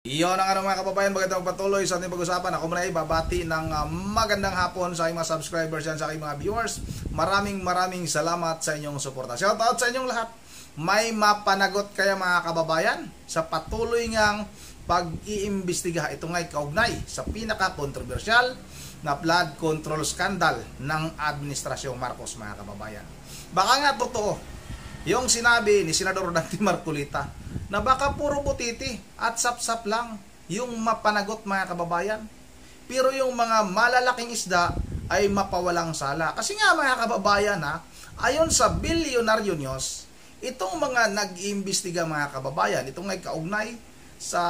Iyon ang mga kababayan, magandang patuloy sa ating pag-usapan. Ako muna ay babati ng magandang hapon sa aking mga subscribers yan, sa aking mga viewers. Maraming salamat sa inyong suporta. Shout out sa inyong lahat. May mapanagot kaya mga kababayan sa patuloy ngang pag-iimbestiga. Ito nga'y kaugnay sa pinaka-controversial na flood control scandal ng Administrasyong Marcos mga kababayan. Baka nga totoo yung sinabi ni Senador Dante Marcolita na baka puro butiti at sapsap lang yung mapanagot mga kababayan. Pero yung mga malalaking isda ay mapawalang sala. Kasi nga mga kababayan ayon sa Bilyonaryo News, itong mga nag-iimbestiga mga kababayan, itong ay kaugnay sa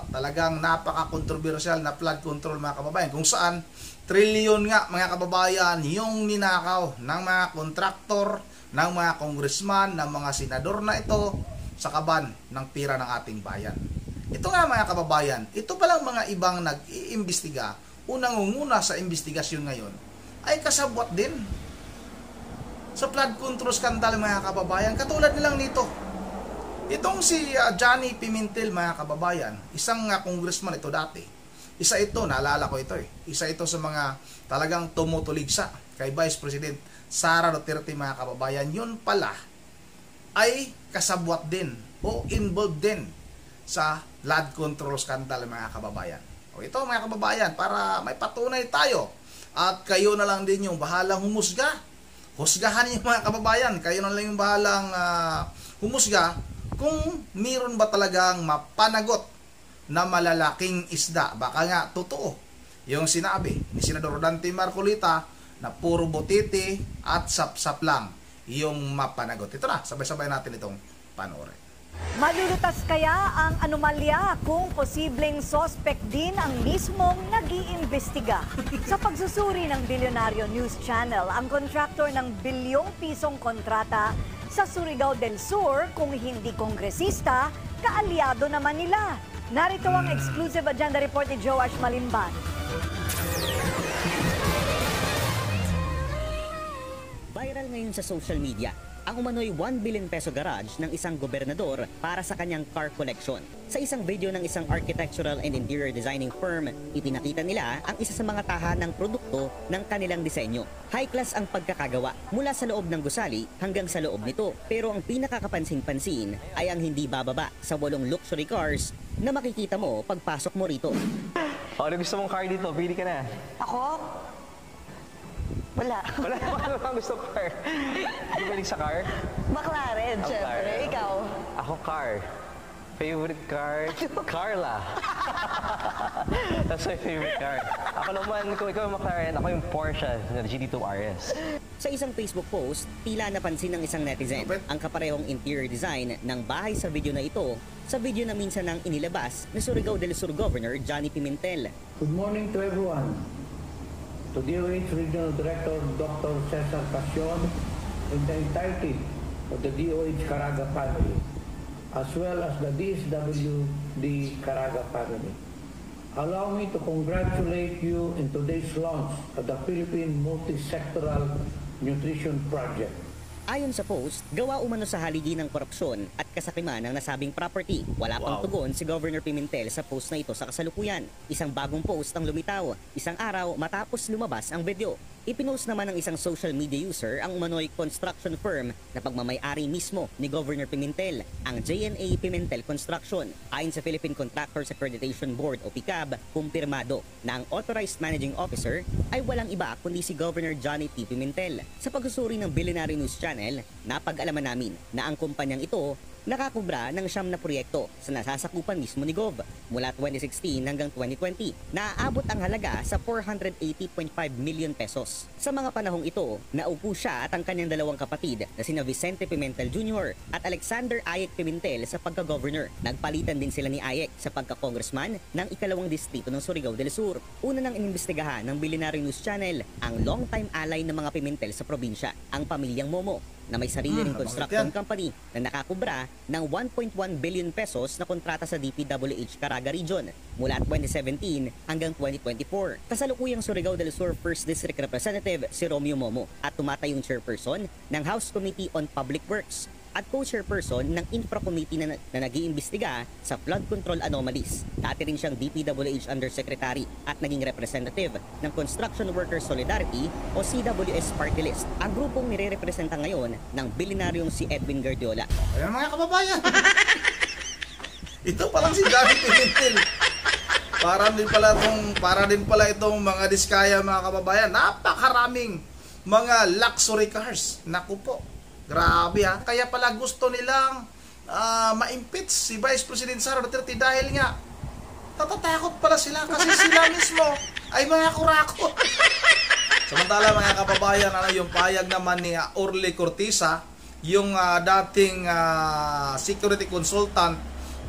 talagang napaka-controversial na flood control mga kababayan, kung saan trilyon nga mga kababayan yung ninakaw ng mga kontraktor, ng mga congressman, ng mga senador na ito sa kaban ng pira ng ating bayan. Ito nga mga kababayan, ito palang mga ibang nag-iimbestiga, unang-unguna sa investigasyon ngayon, ay kasabwat din sa flood control scandal mga kababayan. Katulad nilang nito, itong si Johnny Pimentel mga kababayan, isang congressman ito dati. Isa ito, naalala ko ito isa ito sa mga talagang tumutuligsa kay Vice President Sara Duterte mga kababayan. Yun pala ay kasabwat din o involved din sa flood control scandal mga kababayan. O ito mga kababayan, para may patunay tayo at kayo na lang din yung bahalang humusga. Husgahan niyo mga kababayan, kayo na lang yung bahalang humusga kung meron ba talagang mapanagot na malalaking isda. Baka nga totoo yung sinabi ni Senador Dante Marcolita na puro butiti at sapsap lang yung mapanagot. Ito na, sabay-sabay natin itong panoorin. Malulutas kaya ang anomalya kung posibleng suspect din ang mismong nag-iimbestiga? Sa pagsusuri ng Bilyonaryo News Channel, ang kontraktor ng bilyong pisong kontrata sa Surigao del Sur, kung hindi kongresista, kaalyado naman nila. Narito ang exclusive agenda report ni Joash Malimban. Viral ngayon sa social media ang umano'y 1 billion peso garage ng isang gobernador para sa kanyang car collection. Sa isang video ng isang architectural and interior designing firm, ipinakita nila ang isa sa mga tahanang produkto ng kanilang disenyo. High class ang pagkakagawa mula sa loob ng gusali hanggang sa loob nito. Pero ang pinakakapansin-pansin ay ang hindi bababa sa 8 luxury cars na makikita mo pagpasok mo rito. Ano gusto mong car dito? Pili ka na. Ako? Wala. Wala naman gusto car. Hindi ba sa car? McLaren, syempre. Ikaw? Ako car. Favorite car? Carla. That's my favorite car. Ako naman, kung ikaw yung McLaren, ako yung Porsche na GT2 RS. Sa isang Facebook post, tila napansin ng isang netizen ang kaparehong interior design ng bahay sa video na ito sa video na minsan nang inilabas ni Surigao del Sur Governor Johnny Pimentel. Good morning to everyone. To DOH Regional Director Dr. Cesar Pasion and the entirety of the DOH Caraga family, as well as the DSWD Caraga family. Allow me to congratulate you in today's launch of the Philippine Multi-Sectoral Nutrition Project. Ayon sa post, gawa umano sa haligi ng korupsyon at kasakiman ng nasabing property. Wala pang tugon si Governor Pimentel sa post na ito sa kasalukuyan. Isang bagong post ang lumitaw, isang araw matapos lumabas ang video. Ipinost naman ng isang social media user ang umano'y construction firm na pagmamay-ari mismo ni Governor Pimentel, ang JNA Pimentel Construction. Ayon sa Philippine Contractors Accreditation Board o PICAB, kumpirmado na ang authorized managing officer ay walang iba kundi si Governor Johnny T. Pimentel. Sa pagsusuri ng Bilyonaryo News Channel, napag-alaman namin na ang kumpanyang ito nakakubra ng 9 na proyekto sa nasasakupan mismo ni Gov. Mula 2016 hanggang 2020, naaabot ang halaga sa 480.5 million pesos. Sa mga panahong ito, naupo siya at ang kanyang dalawang kapatid na sina Vicente Pimentel Jr. at Alexander Ayek Pimentel sa pagka-governor. Nagpalitan din sila ni Ayek sa pagka-congressman ng ikalawang distrito ng Surigao del Sur. Una nang inimbestigahan ng Bilyonaryo News Channel ang long-time ally ng mga Pimentel sa probinsya, ang pamilyang Momo, na may sarili ring construction company na nakakubra ng 1.1 billion pesos na kontrata sa DPWH Caraga Region mula 2017 hanggang 2024. Kasalukuyang Surigao del Sur 1st District Representative si Romeo Momo at tumatayong chairperson ng House Committee on Public Works. at co-chairperson ng Infra Committee na nag-iimbestiga sa flood control anomalies. Dati rin siyang DPWH Undersecretary at naging representative ng Construction Workers Solidarity o CWS Party List, ang grupong nire-representa ngayon ng bilyonaryong si Edwin Guardiola. Ayan mga kababayan. Ito palang si Johnny Pimentel. Para din pala itong mga diskaya mga kababayan. Napakaraming mga luxury cars. Naku po. Grabe ha. Kaya pala gusto nilang ma-impeach si Vice President Sara Duterte dahil nga natatakot pala sila kasi sila mismo ay mga kurakot. Samantala mga kababayan, yung payag naman ni Orly Cortiza, yung dating security consultant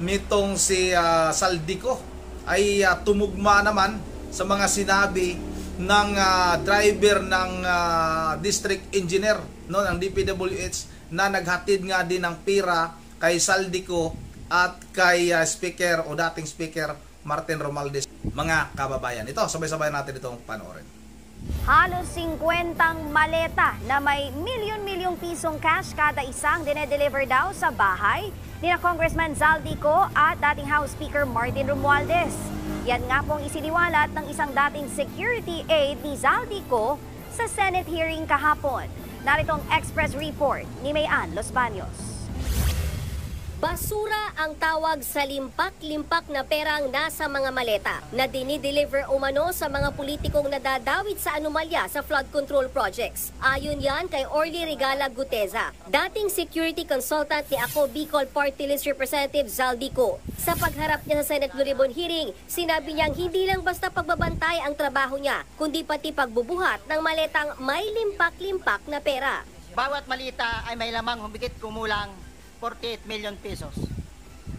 nitong si Saldico, ay tumugma naman sa mga sinabi ng driver ng district engineer ng DPWH na naghatid nga din ng pera kay Saldico at kay speaker o dating speaker Martin Romualdez. Mga kababayan, ito sabay-sabay natin itong panoorin. Halos 50 maleta na may milyon-milyong pisong cash kada isang dinedeliver daw sa bahay ni Congressman Zaldico at dating House Speaker Martin Romualdez. Yan nga pong isiniwalat ng isang dating security aide ni Zaldico sa Senate hearing kahapon. Narito ang Express Report ni Mayan Los Baños. Basura ang tawag sa limpak-limpak na perang nasa mga maleta na dinideliver umano sa mga politikong nadadawit sa anomalya sa flood control projects. Ayon yan kay Orly Regala Guteza, dating security consultant ni Ako Bicol Party List Representative Zaldico. Sa pagharap niya sa Senate Blue Ribbon hearing, sinabi niyang hindi lang basta pagbabantay ang trabaho niya, kundi pati pagbubuhat ng maletang may limpak-limpak na pera. Bawat malita ay may lamang humigit kumulang 48 million pesos.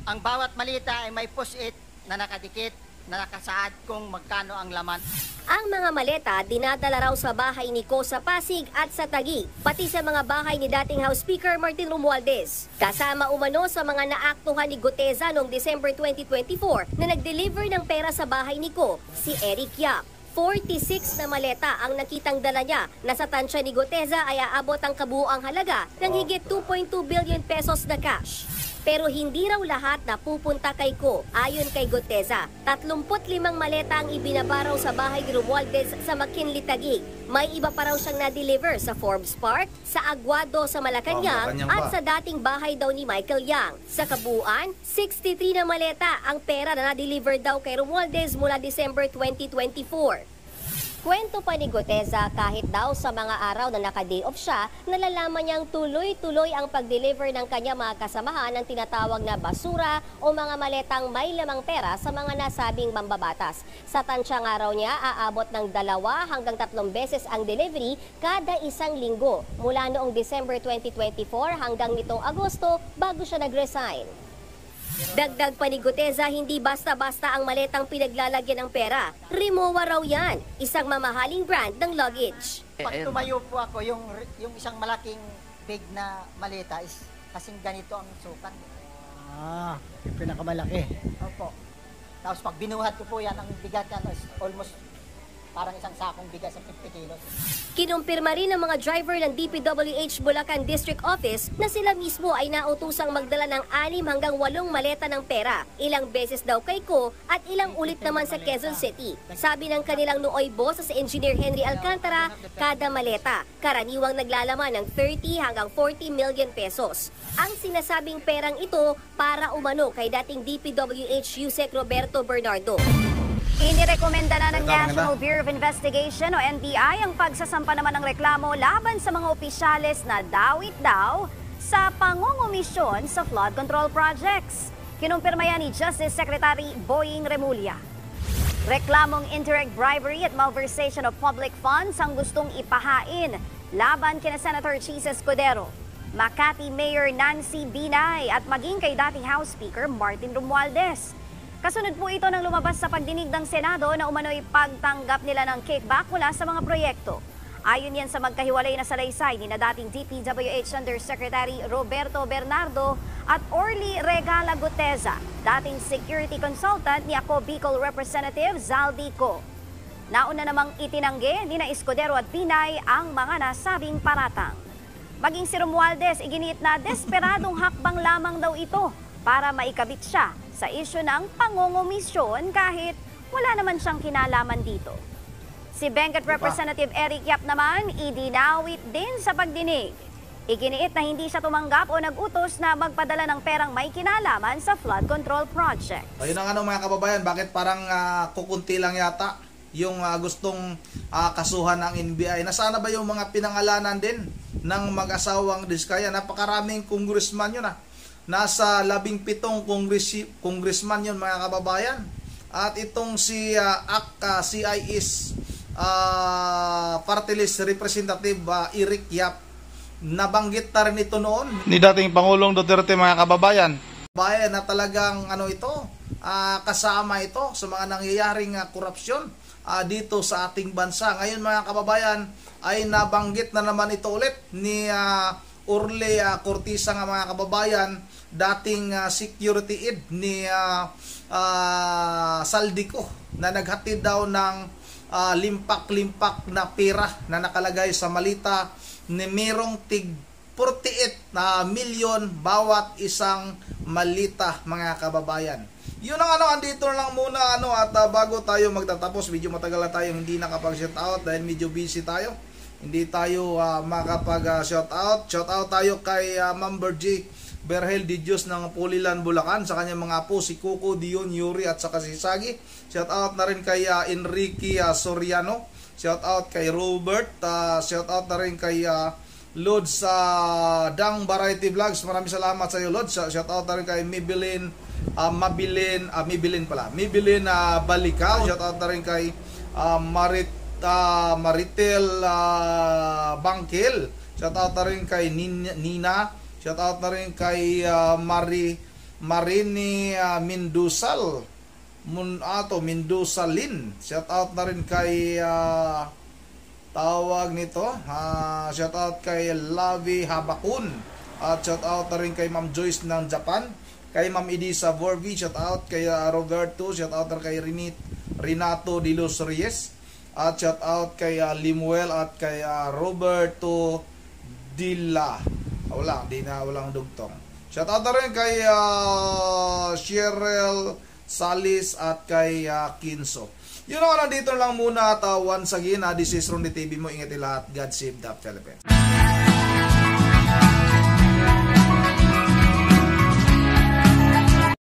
Ang bawat malita ay may push-it na nakadikit na nakasaad kung magkano ang laman. Ang mga maleta dinadala raw sa bahay ni Ko sa Pasig at sa Taguig, pati sa mga bahay ni dating House Speaker Martin Romualdez. Kasama umano sa mga naaktuhan ni Guteza noong December 2024 na nag-deliver ng pera sa bahay ni Ko, si Eric Yap. 46 na maleta ang nakitang dala niya na sa tansya ni Guteza ay aabot ang kabuuang halaga ng higit 2.2 billion pesos na cash. Pero hindi raw lahat na pupunta kay Ko. Ayon kay Guteza, 35 maleta ang ibinabaraw sa bahay ni Romualdez sa McKinley Taguig. May iba pa raw siyang na-deliver sa Forbes Park, sa Aguado sa Malacanang at sa dating bahay daw ni Michael Yang. Sa kabuuan, 63 na maleta ang pera na na-deliver daw kay Romualdez mula December 2024. Kwento pa ni Guteza, kahit daw sa mga araw na naka-day off siya, nalalaman niyang tuloy-tuloy ang pag-deliver ng kanya mga kasamahan ng tinatawag na basura o mga maletang may lamang pera sa mga nasabing mambabatas. Sa tansyang araw niya, aabot ng 2 hanggang 3 beses ang delivery kada isang linggo mula noong December 2024 hanggang nitong Agosto bago siya nag-resign. Dagdag pa ni Guteza, hindi basta-basta ang maletang pinaglalagyan ng pera. Rimowa raw yan, isang mamahaling brand ng luggage. Pag tumayo po ako, yung isang malaking big na maleta is kasing ganito ang sukat. Yung pinakamalaki. Opo. Tapos pag binuhat ko po yan, ang bigat yan is almost parang isang sakong bigas sa 50 kilos. Kinumpirma rin ng mga driver ng DPWH Bulacan District Office na sila mismo ay nautusang magdala ng 6 hanggang 8 maleta ng pera. Ilang beses daw kay Ko at ilang ulit naman sa Quezon City. Sabi ng kanilang nooy boss sa Engineer Henry Alcantara, kada maleta karaniwang naglalaman ng 30 hanggang 40 million pesos. Ang sinasabing perang ito para umano kay dating DPWH Yusek Roberto Bernardo. Inirekomenda na ng National Bureau of Investigation o NBI ang pagsasampa naman ng reklamo laban sa mga opisyales na dawit daw sa pangungumisyon sa flood control projects. Kinumpirma yan ni Justice Secretary Boying Remulla. Reklamong indirect bribery at malversation of public funds ang gustong ipahain laban kina Senator Chis Escudero, Makati Mayor Nancy Binay at maging kay dating House Speaker Martin Romualdez. Kasunod po ito ng lumabas sa pagdinig ng Senado na umano'y pagtanggap nila ng kickback mula sa mga proyekto. Ayon yan sa magkahiwalay na salaysay ni na dating DPWH Undersecretary Roberto Bernardo at Orly Regala Guteza, dating security consultant ni Ako Bicol Representative Zaldico. Nauna namang itinanggi ni na Escudero at Binay ang mga nasabing paratang. Maging si Romualdez, iginiit na desperadong hakbang lamang daw ito para maikabit siya sa isyu ng pangungumisyon kahit wala naman siyang kinalaman dito. Si Benguet Representative Eric Yap naman, idinawit din sa pagdinig. Iginiit na hindi siya tumanggap o nag-utos na magpadala ng perang may kinalaman sa flood control project. Ayun ang mga kababayan, bakit parang kukunti lang yata yung gustong kasuhan ng NBI? Nasaan ba yung mga pinangalanan din ng mag-asawang Diskaya? Napakaraming congressman yun Nasa 17 congressman yun mga kababayan. At itong si CIS Party List Representative Eric Yap, nabanggit na rin ito noon ni dating Pangulong Duterte mga kababayan. Bayan na talagang kasama ito sa mga nangyayaring korupsyon dito sa ating bansa. Ngayon mga kababayan ay nabanggit na naman ito ulit ni Orly Cortisa nga mga kababayan, dating security aide ni Saldico, na naghatid daw ng limpak-limpak na pera na nakalagay sa malita ni merong tig 48 na milyon bawat isang malita mga kababayan. Yun ang andito lang muna at bago tayo magtatapos, medyo matagal na tayo hindi nakapag-shout out dahil medyo busy tayo. Hindi tayo makapag-shout out. Shout out tayo kay Ma'am Bergie Berhel Di Diyos ng Pulilan, Bulacan, sa kanyang mga apo si Coco, Dion, Yuri at saka si Sagi. Shout out na rin kay Enrique Soriano. Shout out kay Robert. Shout out na rin kay Lods Dang Variety Vlogs. Maraming salamat sa iyo, Lods. Shout out na rin kay Mibilin Balikaw. Shout out na rin kay Maritel Bangkil. Shout out na rin kay Nina. Shout out na rin kay Marini Mindusal Mindusalin. Shout out na rin kay tawag nito, shout out kay Lavi Habakun. At shout out na rin kay Ma'am Joyce ng Japan, kay Ma'am Edisa Vorvi. Shout out kay Roberto. Shout out na kay Renato de los Reyes. At shout out kay Limuel at kay Roberto Dilla. Walang dugtong. Shout out na rin kay Cheryl Salis at kay Kinso. Yun ako, nandito lang muna at once again, this is Ronde TV mo. Ingat lahat. God save the Philippines.